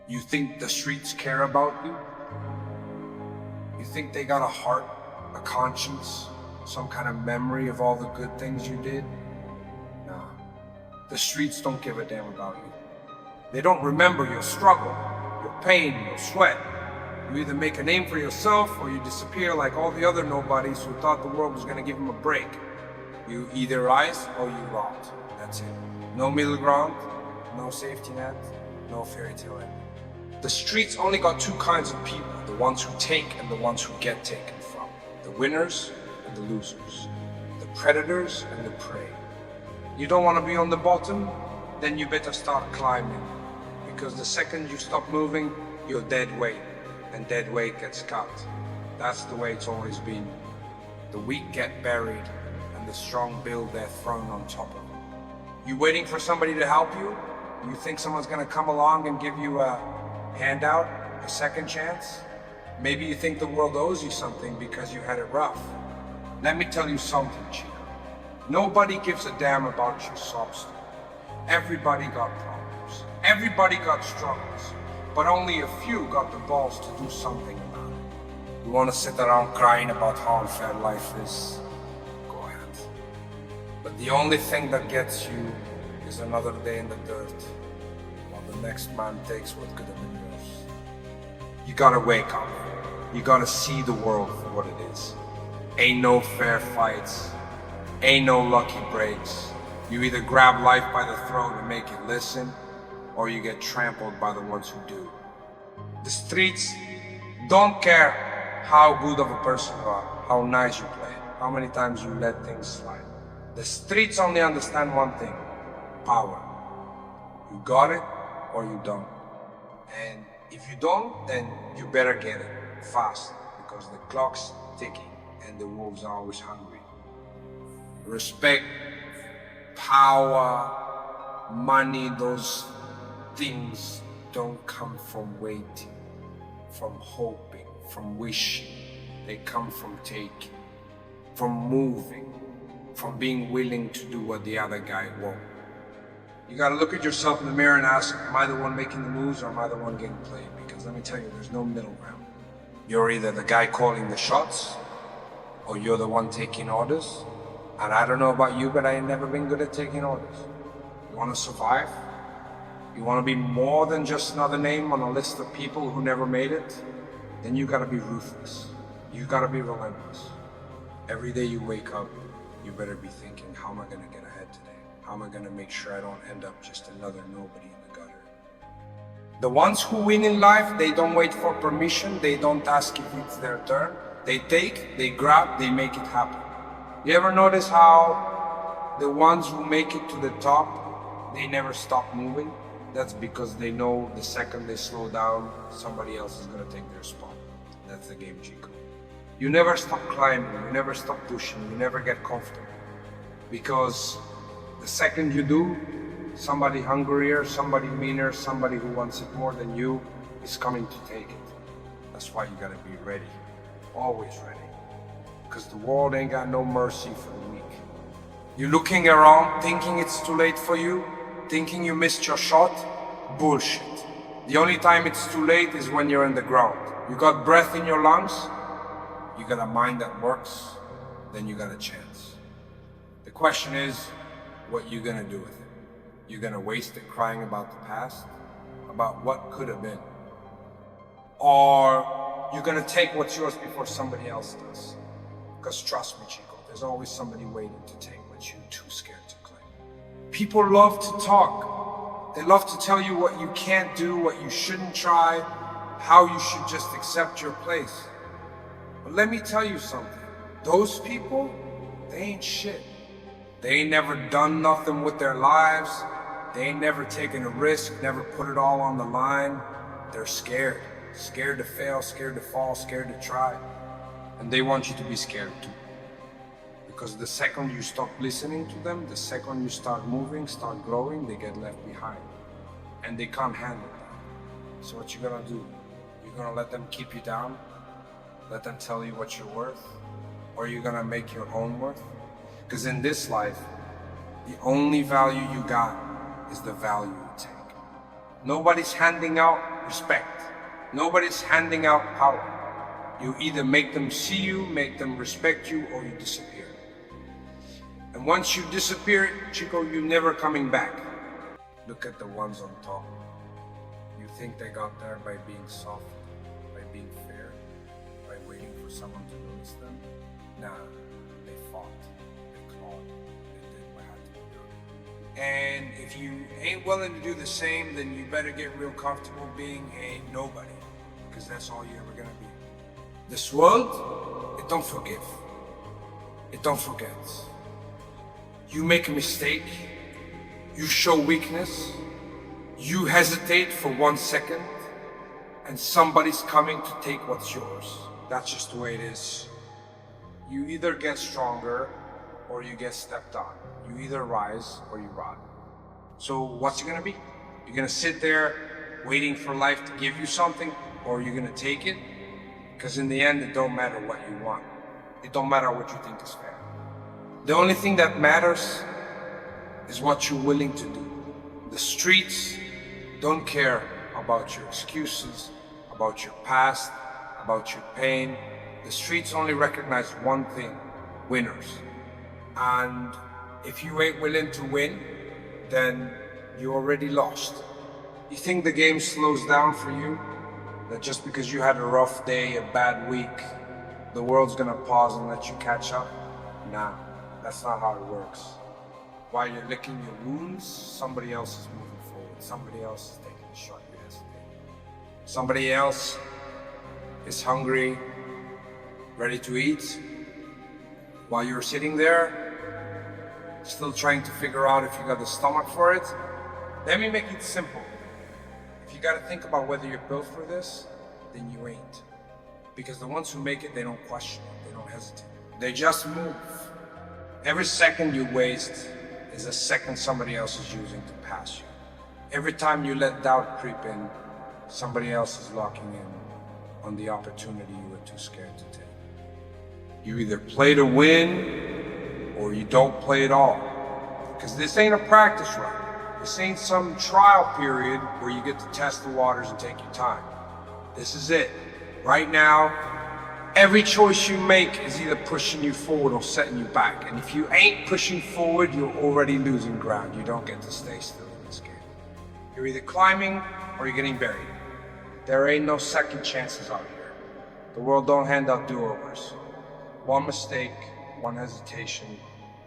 You think the streets care about you? You think they got a heart, a conscience, some kind of memory of all the good things you did? Nah, the streets don't give a damn about you. They don't remember your struggle, your pain, your sweat. You either make a name for yourself or you disappear like all the other nobodies who thought the world was gonna give them a break. You either rise or you rot. That's it. No middle ground, no safety net, no fairy tale ending. The streets only got two kinds of people, the ones who take and the ones who get taken from. The winners and the losers. The predators and the prey. You don't want to be on the bottom? Then you better start climbing. Because the second you stop moving, you're dead weight. And dead weight gets cut. That's the way it's always been. The weak get buried and the strong build their throne on top of them. You waiting for somebody to help you? You think someone's gonna come along and give you a handout, a second chance? Maybe you think the world owes you something because you had it rough. Let me tell you something, Chico. Nobody gives a damn about your sob story. Everybody got problems. Everybody got struggles. But only a few got the balls to do something about it. You want to sit around crying about how unfair life is? Go ahead. But the only thing that gets you is another day in the dirt, while the next man takes what could have been yours. You gotta wake up. You gotta see the world for what it is. Ain't no fair fights. Ain't no lucky breaks. You either grab life by the throat and make it listen, or you get trampled by the ones who do. The streets don't care how good of a person you are, how nice you play, how many times you let things slide. The streets only understand one thing: power. You got it or you don't. And if you don't, then you better get it fast, because the clock's ticking and the wolves are always hungry. Respect, power, money, those things don't come from waiting, from hoping, from wishing. They come from taking, from moving, from being willing to do what the other guy won't. You gotta look at yourself in the mirror and ask, am I the one making the moves or am I the one getting played? Because let me tell you, there's no middle ground. You're either the guy calling the shots or you're the one taking orders. And I don't know about you, but I ain't never been good at taking orders. You wanna survive? You want to be more than just another name on a list of people who never made it? Then you gotta be ruthless. You gotta be relentless. Every day you wake up, you better be thinking, how am I gonna get ahead today? How am I gonna make sure I don't end up just another nobody in the gutter? The ones who win in life, they don't wait for permission. They don't ask if it's their turn. They take, they grab, they make it happen. You ever notice how the ones who make it to the top, they never stop moving? That's because they know the second they slow down, somebody else is gonna take their spot. That's the game, Chico. You never stop climbing, you never stop pushing, you never get comfortable. Because the second you do, somebody hungrier, somebody meaner, somebody who wants it more than you is coming to take it. That's why you gotta be ready, always ready. Because the world ain't got no mercy for the weak. You looking around, thinking it's too late for you, thinking you missed your shot? Bullshit. The only time it's too late is when you're in the ground. You got breath in your lungs, you got a mind that works, then you got a chance. The question is, what you gonna do with it? You gonna waste it crying about the past? About what could have been? Or you gonna take what's yours before somebody else does? Because trust me, Chico, there's always somebody waiting to take what you're too scared to claim. People love to talk. They love to tell you what you can't do, what you shouldn't try, how you should just accept your place. But let me tell you something. Those people, they ain't shit. They ain't never done nothing with their lives. They ain't never taken a risk, never put it all on the line. They're scared. Scared to fail, scared to fall, scared to try. And they want you to be scared too. Because the second you stop listening to them, the second you start moving, start growing, they get left behind. And they can't handle that. So what you gonna do? You're gonna let them keep you down? Let them tell you what you're worth? Or you're gonna make your own worth? Because in this life, the only value you got is the value you take. Nobody's handing out respect. Nobody's handing out power. You either make them see you, make them respect you, or you disappear. And once you disappear, Chico, you're never coming back. Look at the ones on top. You think they got there by being soft, by being fair, by waiting for someone to notice them? Nah, they fought, they clawed, they did what had to be done. And if you ain't willing to do the same, then you better get real comfortable being a nobody, because that's all you're ever gonna be. This world, it don't forgive. It don't forget. You make a mistake, you show weakness, you hesitate for 1 second, and somebody's coming to take what's yours. That's just the way it is. You either get stronger or you get stepped on. You either rise or you rot. So what's it gonna be? You're gonna sit there waiting for life to give you something, or you're gonna take it? Because in the end, it don't matter what you want. It don't matter what you think is fair. The only thing that matters is what you're willing to do. The streets don't care about your excuses, about your past, about your pain. The streets only recognize one thing: winners. And if you ain't willing to win, then you already lost. You think the game slows down for you? That just because you had a rough day, a bad week, the world's gonna pause and let you catch up? Nah, that's not how it works. While you're licking your wounds, somebody else is moving forward. Somebody else is taking a shot, you hesitate. Somebody else is hungry, ready to eat. While you're sitting there, still trying to figure out if you got the stomach for it, let me make it simple. If you gotta think about whether you're built for this, then you ain't. Because the ones who make it, they don't question it, they don't hesitate. They just move. Every second you waste is a second somebody else is using to pass you. Every time you let doubt creep in, somebody else is locking in on the opportunity you were too scared to take. You either play to win, or you don't play at all. Because this ain't a practice run. This ain't some trial period where you get to test the waters and take your time. This is it. Right now, every choice you make is either pushing you forward or setting you back. And if you ain't pushing forward, you're already losing ground. You don't get to stay still in this game. You're either climbing or you're getting buried. There ain't no second chances out here. The world don't hand out do-overs. One mistake, one hesitation,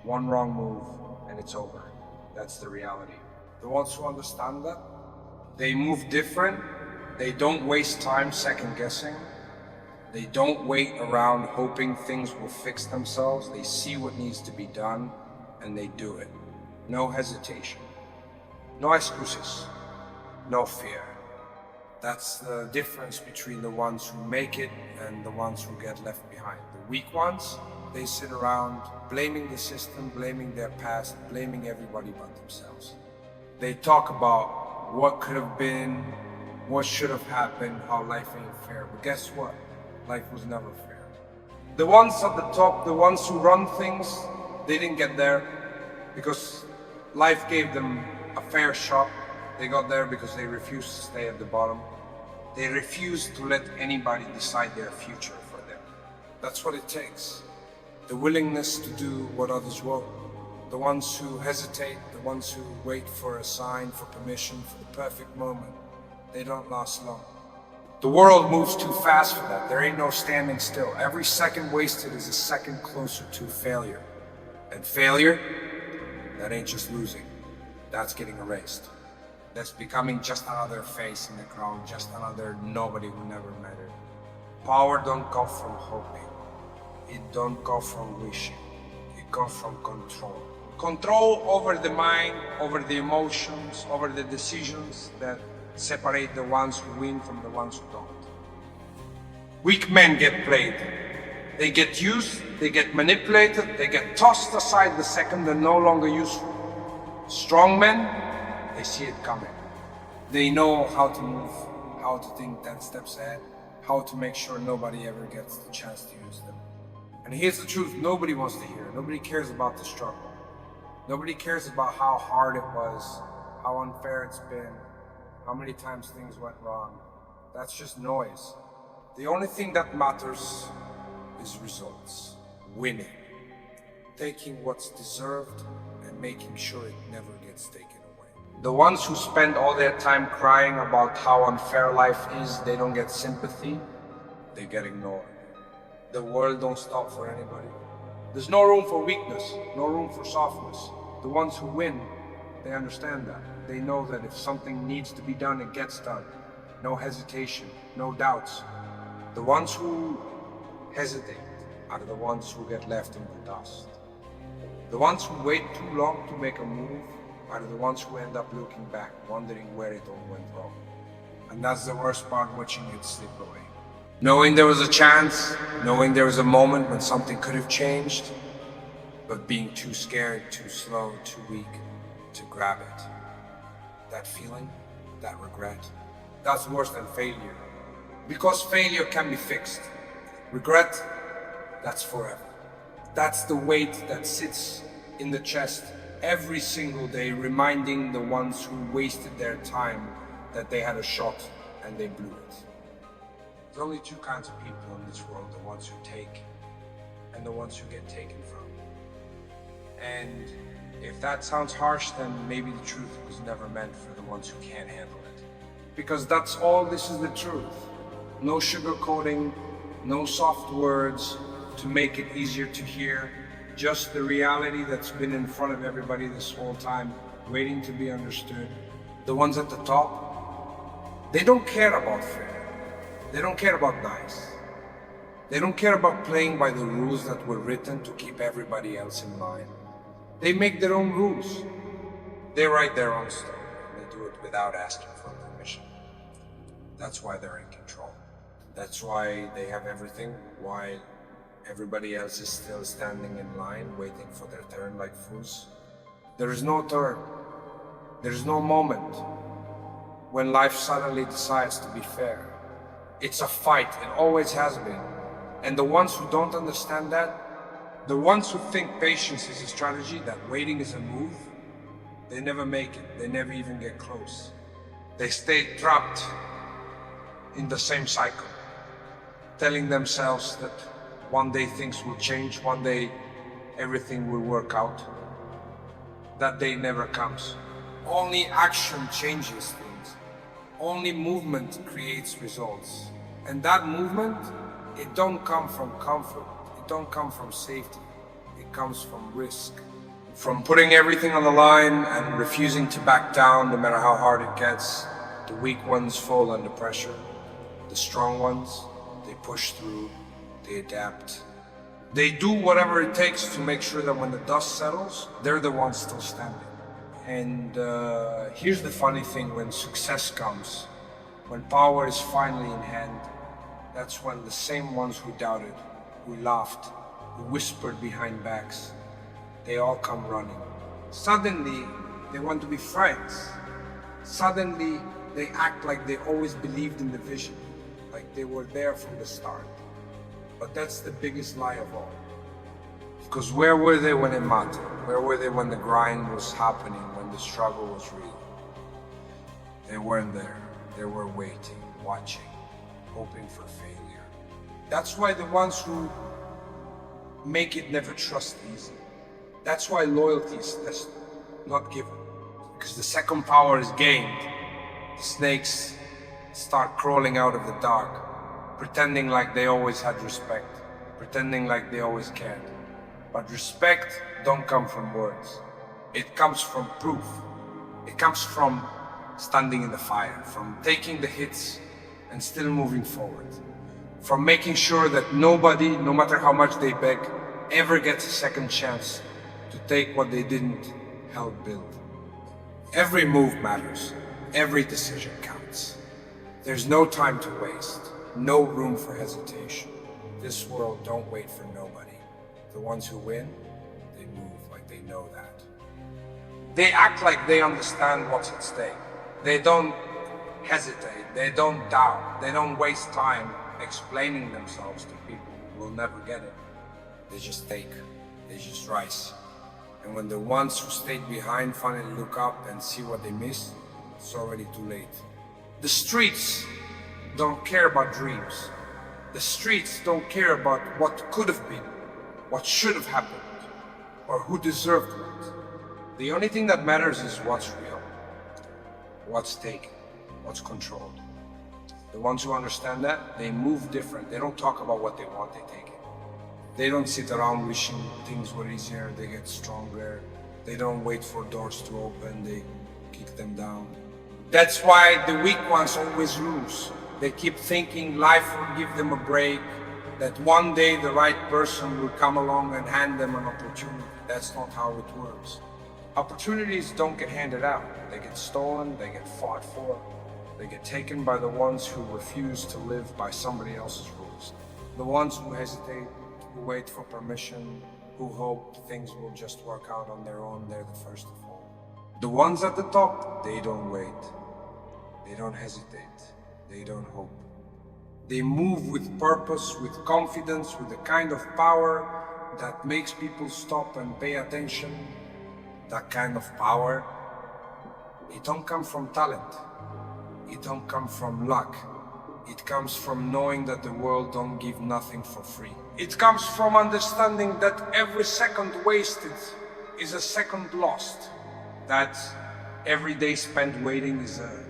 one wrong move, and it's over. That's the reality. The ones who understand that, they move different. They don't waste time second guessing. They don't wait around hoping things will fix themselves. They see what needs to be done and they do it. No hesitation. No excuses. No fear. That's the difference between the ones who make it and the ones who get left behind. The weak ones, they sit around blaming the system, blaming their past, blaming everybody but themselves. They talk about what could have been, what should have happened, how life ain't fair. But guess what? Life was never fair. The ones at the top, the ones who run things, they didn't get there because life gave them a fair shot. They got there because they refused to stay at the bottom. They refused to let anybody decide their future for them. That's what it takes. The willingness to do what others won't. The ones who hesitate, the ones who wait for a sign, for permission, for the perfect moment, they don't last long. The world moves too fast for that. There ain't no standing still. Every second wasted is a second closer to failure. And failure, that ain't just losing. That's getting erased. That's becoming just another face in the crowd, just another nobody who never mattered. Power don't come from hoping. It don't come from wishing. It comes from control. Control over the mind, over the emotions, over the decisions that separate the ones who win from the ones who don't. Weak men get played. They get used, they get manipulated, they get tossed aside the second they're no longer useful. Strong men, they see it coming. They know how to move, how to think 10 steps ahead, how to make sure nobody ever gets the chance to use them. And here's the truth, nobody wants to hear. Nobody cares about the struggle. Nobody cares about how hard it was, how unfair it's been, how many times things went wrong. That's just noise. The only thing that matters is results. Winning. Taking what's deserved and making sure it never gets taken away. The ones who spend all their time crying about how unfair life is, they don't get sympathy, they get ignored. The world don't stop for anybody. There's no room for weakness, no room for softness. The ones who win, they understand that. They know that if something needs to be done, it gets done. No hesitation, no doubts. The ones who hesitate are the ones who get left in the dust. The ones who wait too long to make a move are the ones who end up looking back, wondering where it all went wrong. And that's the worst part, watching it slip away. Knowing there was a chance, knowing there was a moment when something could have changed, but being too scared, too slow, too weak to grab it. That feeling, that regret, that's worse than failure. Because failure can be fixed. Regret, that's forever. That's the weight that sits in the chest every single day, reminding the ones who wasted their time that they had a shot and they blew it. There's only two kinds of people in this world, the ones who take and the ones who get taken from. And if that sounds harsh, then maybe the truth was never meant for the ones who can't handle it. Because that's all, this is the truth. No sugarcoating, no soft words to make it easier to hear. Just the reality that's been in front of everybody this whole time, waiting to be understood. The ones at the top, they don't care about fair. They don't care about nice. They don't care about playing by the rules that were written to keep everybody else in line. They make their own rules. They write their own story, and they do it without asking for permission. That's why they're in control. That's why they have everything, while everybody else is still standing in line, waiting for their turn like fools. There is no turn. There is no moment when life suddenly decides to be fair. It's a fight, it always has been. And the ones who don't understand that, the ones who think patience is a strategy, that waiting is a move, they never make it, they never even get close. They stay trapped in the same cycle, telling themselves that one day things will change, one day everything will work out. That day never comes. Only action changes things. Only movement creates results. And that movement, it don't come from comfort. It don't come from safety. It comes from risk. From putting everything on the line and refusing to back down no matter how hard it gets. The weak ones fall under pressure. The strong ones, they push through, they adapt. They do whatever it takes to make sure that when the dust settles, they're the ones still standing. And here's the funny thing, when success comes, when power is finally in hand, that's when the same ones who doubted, who laughed, who whispered behind backs, they all come running. Suddenly, they want to be friends. Suddenly, they act like they always believed in the vision, like they were there from the start. But that's the biggest lie of all. Because where were they when it mattered? Where were they when the grind was happening, when the struggle was real? They weren't there. They were waiting, watching, hoping for failure. That's why the ones who make it never trust easy. That's why loyalty is not given. Because the second power is gained, the snakes start crawling out of the dark, pretending like they always had respect, pretending like they always cared. But respect don't come from words. It comes from proof. It comes from standing in the fire, from taking the hits and still moving forward. From making sure that nobody, no matter how much they beg, ever gets a second chance to take what they didn't help build. Every move matters. Every decision counts. There's no time to waste. No room for hesitation. This world don't wait for nobody. The ones who win, they move like they know that. They act like they understand what's at stake. They don't hesitate. They don't doubt. They don't waste time explaining themselves to people who will never get it. They just take. They just rise. And when the ones who stayed behind finally look up and see what they missed, it's already too late. The streets, don't care about dreams. The streets don't care about what could have been, what should have happened, or who deserved what. The only thing that matters is what's real, what's taken, what's controlled. The ones who understand that, they move different. They don't talk about what they want, they take it. They don't sit around wishing things were easier, they get stronger. They don't wait for doors to open, they kick them down. That's why the weak ones always lose. They keep thinking life will give them a break, that one day the right person will come along and hand them an opportunity. That's not how it works. Opportunities don't get handed out. They get stolen, they get fought for, they get taken by the ones who refuse to live by somebody else's rules. The ones who hesitate, who wait for permission, who hope things will just work out on their own, they're the first to fall. The ones at the top, they don't wait. They don't hesitate. They don't hope. They move with purpose, with confidence, with the kind of power that makes people stop and pay attention. That kind of power, it don't come from talent. It don't come from luck. It comes from knowing that the world don't give nothing for free. It comes from understanding that every second wasted is a second lost. That every day spent waiting is a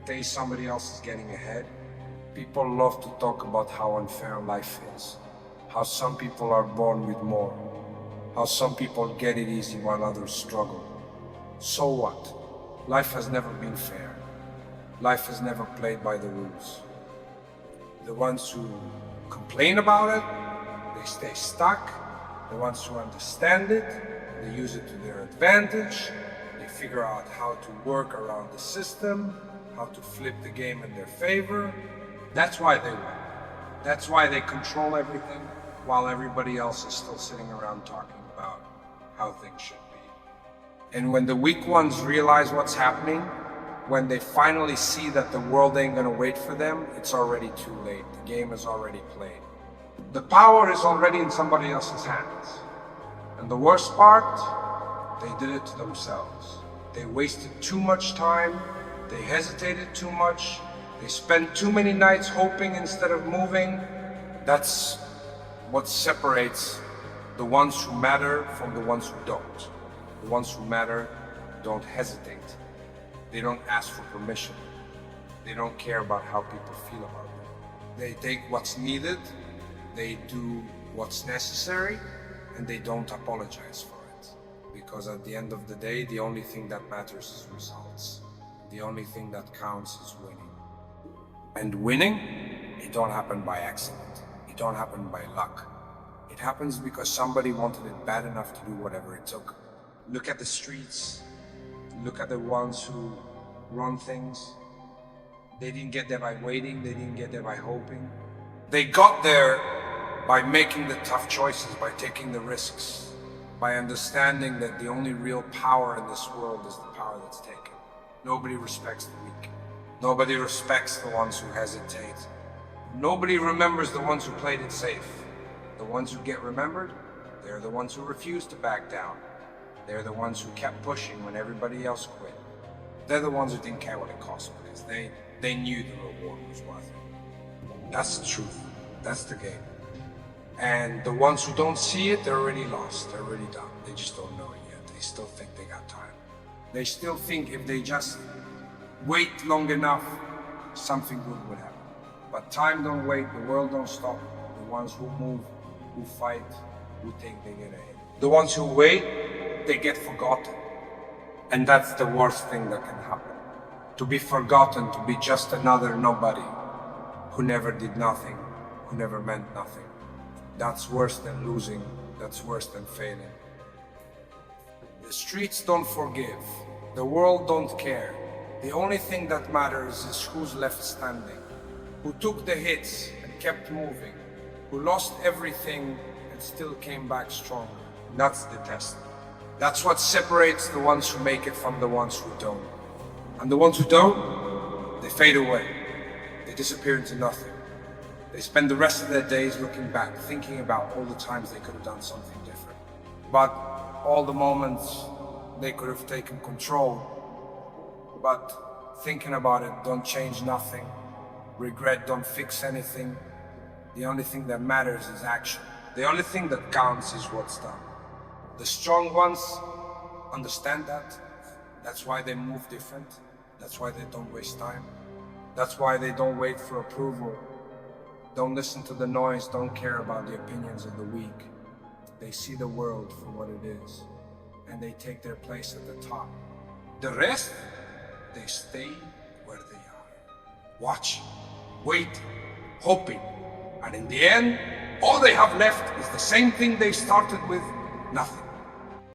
day somebody else is getting ahead. People love to talk about how unfair life is, how some people are born with more, how some people get it easy while others struggle. So what? Life has never been fair. Life is never played by the rules. The ones who complain about it, they stay stuck. The ones who understand it, they use it to their advantage. They figure out how to work around the system, how to flip the game in their favor. That's why they win. That's why they control everything, while everybody else is still sitting around talking about how things should be. And when the weak ones realize what's happening, when they finally see that the world ain't gonna wait for them, it's already too late. The game is already played. The power is already in somebody else's hands. And the worst part, they did it to themselves. They wasted too much time, they hesitated too much, they spent too many nights hoping instead of moving. That's what separates the ones who matter from the ones who don't. The ones who matter don't hesitate. They don't ask for permission. They don't care about how people feel about them. They take what's needed, they do what's necessary, and they don't apologize for it. Because at the end of the day, the only thing that matters is results. The only thing that counts is winning. And winning, it don't happen by accident. It don't happen by luck. It happens because somebody wanted it bad enough to do whatever it took. Look at the streets. Look at the ones who run things. They didn't get there by waiting. They didn't get there by hoping. They got there by making the tough choices, by taking the risks, by understanding that the only real power in this world is the power that's taken. Nobody respects the weak. Nobody respects the ones who hesitate. Nobody remembers the ones who played it safe. The ones who get remembered, they're the ones who refuse to back down. They're the ones who kept pushing when everybody else quit. They're the ones who didn't care what it cost because they knew the reward was worth it. That's the truth. That's the game. And the ones who don't see it, they're already lost. They're already done. They just don't know it yet. They still think they got time. They still think if they just wait long enough, something good would happen. But time don't wait. The world don't stop. The ones who move, who fight, who think they get ahead. The ones who wait, they get forgotten. And that's the worst thing that can happen. To be forgotten, to be just another nobody who never did nothing, who never meant nothing. That's worse than losing. That's worse than failing. The streets don't forgive. The world don't care. The only thing that matters is who's left standing, who took the hits and kept moving, who lost everything and still came back stronger. That's the test. That's what separates the ones who make it from the ones who don't. And the ones who don't, they fade away. They disappear into nothing. They spend the rest of their days looking back, thinking about all the times they could have done something different. But all the moments they could have taken control, but thinking about it don't change nothing. Regret don't fix anything. The only thing that matters is action. The only thing that counts is what's done. The strong ones understand that. That's why they move different. That's why they don't waste time. That's why they don't wait for approval. Don't listen to the noise, don't care about the opinions of the weak. They see the world for what it is, and they take their place at the top. The rest, they stay where they are. Watching, waiting, hoping, and in the end, all they have left is the same thing they started with, nothing.